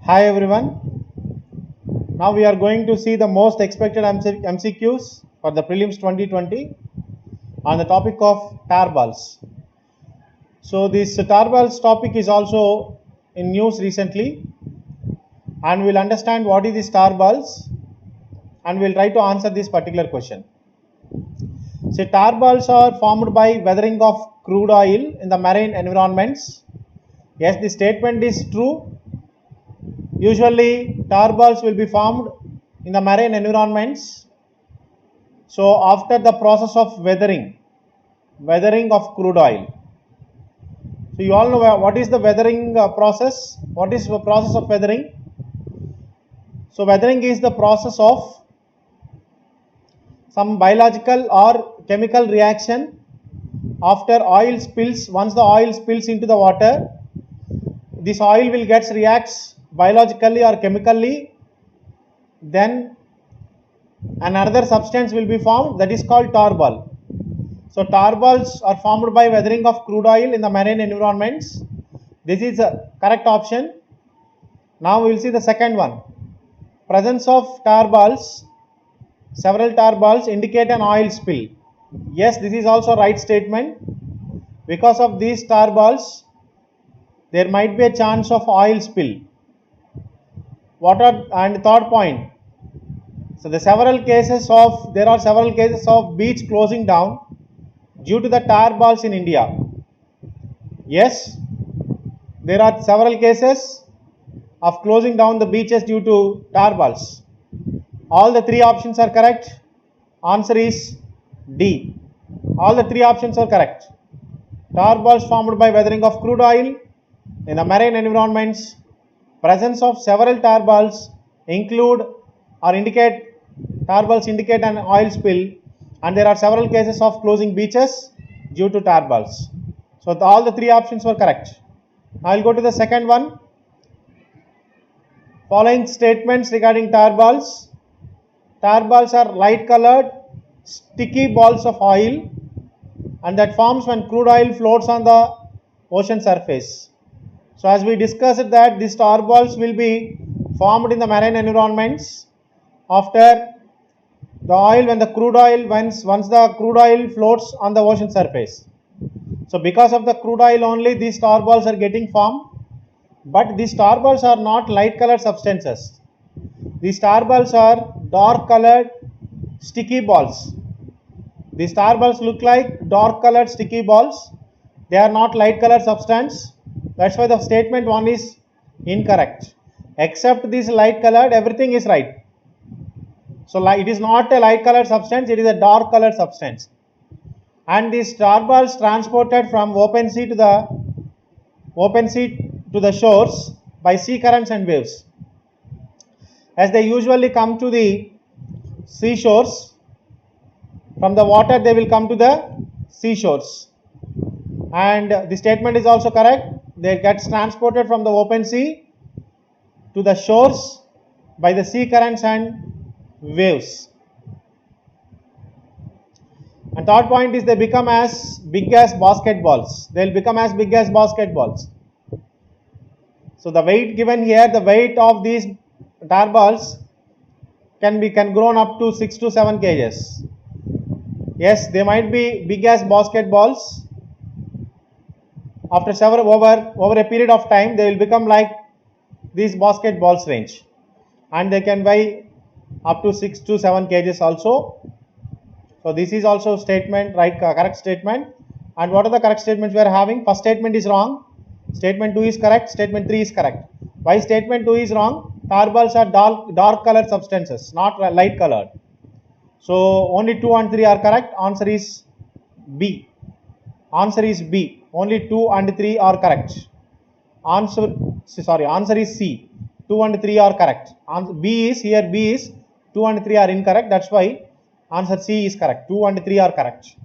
Hi everyone. Now we are going to see the most expected MCQs for the prelims 2020 on the topic of tar balls. So this tar balls topic is also in news recently, and we'll understand what is this tar balls and we'll try to answer this particular question. So tar balls are formed by weathering of crude oil in the marine environments. Yes, the statement is true. Usually tar balls will be formed in the marine environments. So after the process of weathering of crude oil. So you all know what is the weathering process. What is the process of weathering? So weathering is the process of some biological or chemical reaction after oil spills. Once the oil spills into the water, this oil will reacts biologically or chemically, then another substance will be formed, that is called tar ball. So tar balls are formed by weathering of crude oil in the marine environments. This is a correct option. Now we will see the second one. Presence of tar balls. Several tar balls indicate an oil spill. Yes, this is also right statement. Because of these tar balls, there might be a chance of oil spill. And third point. So there are several cases of beach closing down due to the tar balls in India. Yes, there are several cases of closing down the beaches due to tar balls. All the three options are correct. Answer is D. All the three options are correct. Tar balls formed by weathering of crude oil in the marine environments. Presence of several tar balls indicate an oil spill, and there are several cases of closing beaches due to tar balls. So all the three options were correct. Now I'll go to the second one. Following statements regarding tar balls. Tar balls are light colored sticky balls of oil, and that forms when crude oil floats on the ocean surface. So as we discussed that these tar balls will be formed in the marine environments after the oil, once the crude oil floats on the ocean surface. So because of the crude oil only these tar balls are getting formed, but these tar balls are not light colored substances. These tar balls are dark colored sticky balls. These tar balls look like dark colored sticky balls. They are not light colored substance. That's why the statement 1 is incorrect. Except this light colored, everything is right. So it is not a light colored substance, it is a dark colored substance. And these tar balls transported from open sea to the shores by sea currents and waves. As they usually come to the seashores, from the water they will come to the seashores. And the statement is also correct. They get transported from the open sea to the shores by the sea currents and waves. And third point is they become as big as basketballs. They will become as big as basketballs. So the weight given here, the weight of these tar balls can grown up to 6 to 7 kgs. Yes, they might be big as basketballs. After over a period of time, they will become like these basketballs range, and they can weigh up to 6 to 7 kgs also. So this is also statement correct statement. And what are the correct statements we are having? First statement is wrong. Statement 2 is correct. Statement 3 is correct. Why statement 2 is wrong? Tar balls are dark colored substances, not light colored. So only 2 and 3 are correct. Answer is B. Answer is B. Only 2 and 3 are correct. Answer is C. 2 and 3 are correct. B is 2 and 3 are incorrect. That's why answer C is correct. 2 and 3 are correct.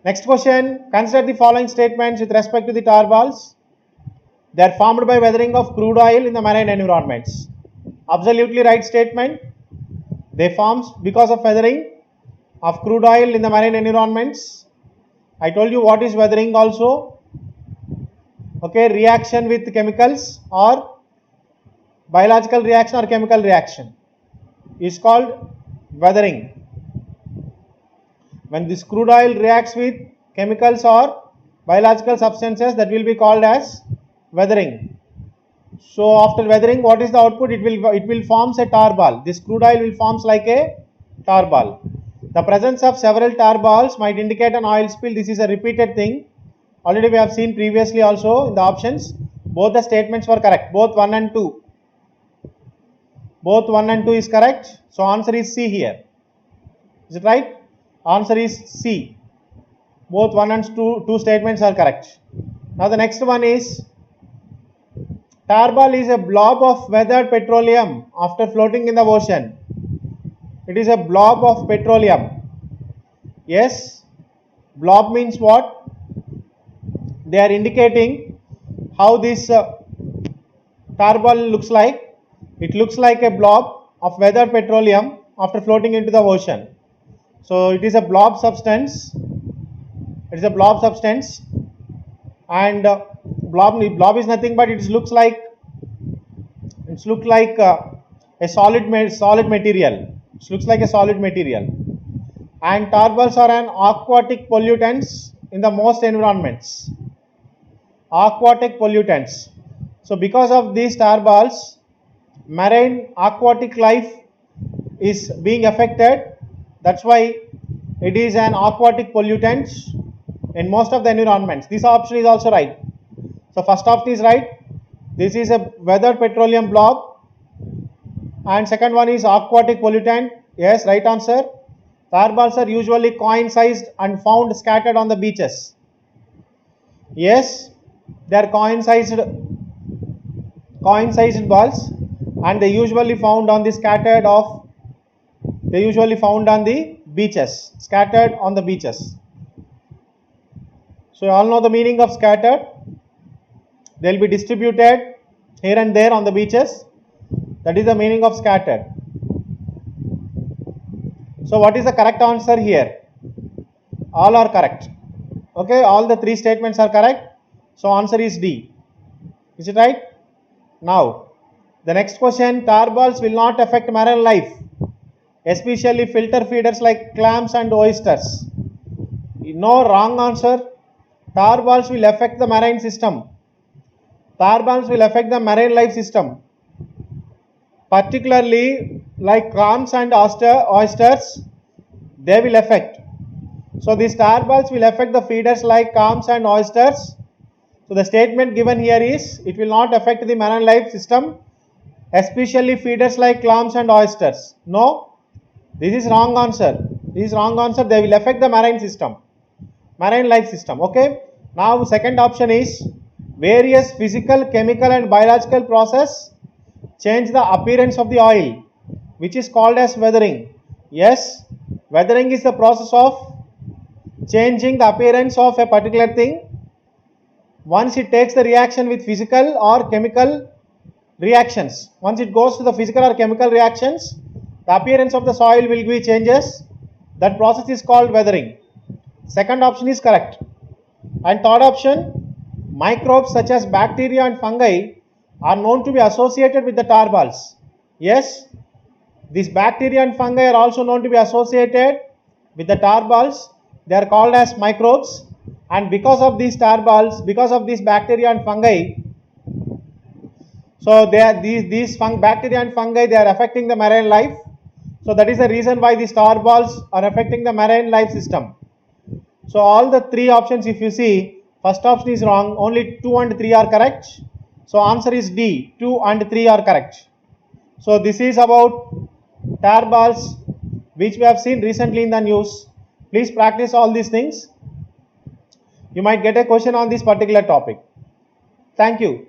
Next question. Consider the following statements with respect to the tar balls. They are formed by weathering of crude oil in the marine environments. Absolutely right statement. They form because of weathering of crude oil in the marine environments. I told you what is weathering also. Okay, reaction with chemicals or biological reaction or chemical reaction is called weathering. When this crude oil reacts with chemicals or biological substances, that will be called as weathering. So after weathering, what is the output? It will forms a tar ball. This crude oil will forms like a tar ball. The presence of several tar balls might indicate an oil spill. This is a repeated thing. Already we have seen previously also in the options. Both the statements were correct. Both 1 and 2. Both 1 and 2 is correct. So answer is C here. Is it right? Answer is C. Both 1 and 2 statements are correct. Now the next one is, tar ball is a blob of weathered petroleum after floating in the ocean. It is a blob of petroleum. Yes. Blob means what? They are indicating how this tar ball looks like. It looks like a blob of weathered petroleum after floating into the ocean. So it is a blob substance. It is a blob substance, and blob is nothing but it looks like a solid material. It looks like a solid material. And tar balls are an aquatic pollutants in the most environments. Aquatic pollutants. So because of these tar balls, marine aquatic life is being affected. That's why it is an aquatic pollutant in most of the environments. This option is also right. So first option is right. This is a weathered petroleum blob, and second one is aquatic pollutant. Yes, right answer. Tar balls are usually coin-sized and found scattered on the beaches. Yes, they are coin-sized balls, and they usually found on the beaches, scattered on the beaches. So you all know the meaning of scattered. They will be distributed here and there on the beaches. That is the meaning of scattered. So what is the correct answer here? All are correct. Okay, all the 3 statements are correct. So answer is D. Is it right? Now, the next question, tar balls will not affect marine life, especially filter feeders like clams and oysters. No, wrong answer. Tar balls will affect the marine system. Tar balls will affect the marine life system, particularly like clams and oysters. They will affect. So these tar balls will affect the feeders like clams and oysters. So the statement given here is, it will not affect the marine life system, especially feeders like clams and oysters. No, this is wrong answer. This is wrong answer. They will affect the marine system, marine life system. Okay. Now second option is, various physical, chemical and biological process change the appearance of the oil, which is called as weathering. Yes, weathering is the process of changing the appearance of a particular thing once it takes the reaction with physical or chemical reactions. Once it goes to the physical or chemical reactions, the appearance of the soil will be changes. That process is called weathering. Second option is correct. And third option, microbes such as bacteria and fungi are known to be associated with the tar balls. Yes, these bacteria and fungi are also known to be associated with the tar balls. They are called as microbes, and because of these tar balls, because of these bacteria and fungi, so they are these bacteria and fungi, they are affecting the marine life. So that is the reason why these tar balls are affecting the marine life system. So all the 3 options, if you see, first option is wrong, only 2 and 3 are correct. So answer is D, 2 and 3 are correct. So this is about tar balls, which we have seen recently in the news. Please practice all these things. You might get a question on this particular topic. Thank you.